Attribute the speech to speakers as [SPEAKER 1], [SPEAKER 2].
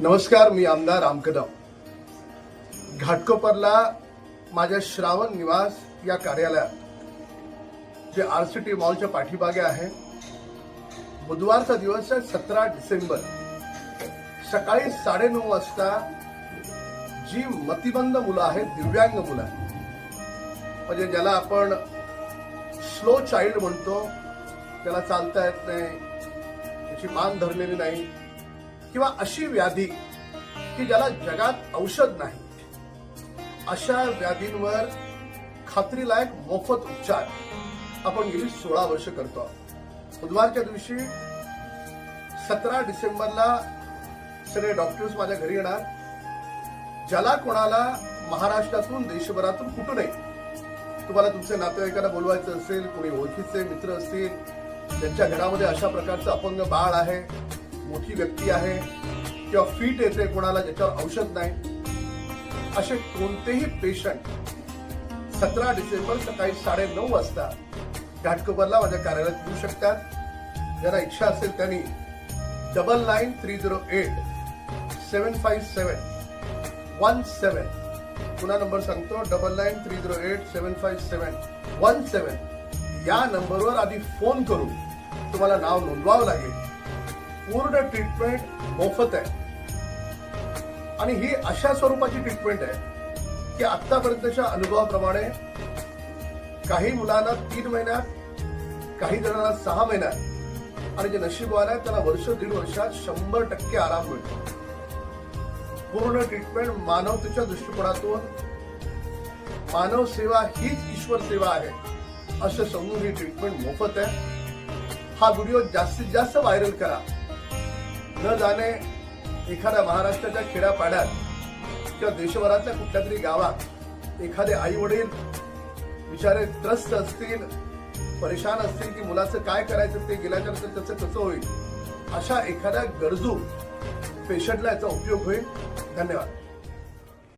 [SPEAKER 1] नमस्कार, मी आमदार राम कदम. घाटकोपरला माझ्या श्रावण निवास या कार्यालयात जे RCT मॉलच्या पाठीमागे आहे. बुधवारचा दिवस आहे 17 डिसेंबर. सकाळी 9:30 वाजता जी मतिमंद मुलं आहेत, दिव्यांग मुलं, म्हणजे ज्याला आपण स्लो चाइल्ड म्हणतो, त्याला चालता येत नाही, त्याची मान धरलेली नाही, किंवा अशी व्याधी की ज्याला जगात औषध नाही, अशा व्याधींवर खात्रीलायक मोफत उपचार आपण गेली 16 वर्ष करतो. बुधवारच्या दिवशी 17 डिसेंबरला सगळे डॉक्टर्स माझ्या घरी येणार. ज्याला कोणाला महाराष्ट्रातून, देशभरातून कुठूनही तुम्हाला तुमच्या नातेवाईकांना बोलवायचं असेल, कोणी ओळखीचे मित्र असतील, ज्यांच्या घरामध्ये अशा प्रकारचं अपंग बाळ आहे, मोठी व्यक्ती आहे, किंवा फीट येते कोणाला ज्याच्यावर औषध नाही, असे कोणतेही पेशंट 17 डिसेंबर सकाळी 9:30 वाजता घाटकोपरला माझ्या कार्यालयात येऊ शकतात. ज्यांना इच्छा असेल त्यांनी 9930875717, पुन्हा नंबर सांगतो, 9930875717, या नंबरवर आधी फोन करून तुम्हाला नाव नोंदवावं लागेल. पूर्ण ट्रीटमेंट मोफत आहे आणि ही अशा स्वरूपाची ट्रीटमेंट आहे की आतापर्यंतच्या अनुभवाप्रमाणे काही मुलांना 3 महिन्यात, काही जणांना 6 महिन्यात, आणि जे नशीबवान आहेत त्यांना वर्ष, 1.5 वर्षात 100% आराम मिळतो. पूर्ण ट्रीटमेंट मानवतेच्या दृष्टिकोनातून, मानव सेवा हीच ईश्वर सेवा आहे असं समजून ही ट्रीटमेंट मोफत आहे. हा व्हिडिओ जास्तीत जास्त व्हायरल करा. न जाणे एखाद्या महाराष्ट्राच्या खेड्यापाड्यात किंवा देशभरातल्या कुठल्या तरी गावात एखादे आई वडील बिचारे त्रस्त असतील, परेशान असतील की मुलाचं काय करायचं ते गेल्याच्यानंतर त्याचं कसं होईल, अशा एखाद्या गरजू पेशंटला याचा उपयोग होईल. धन्यवाद.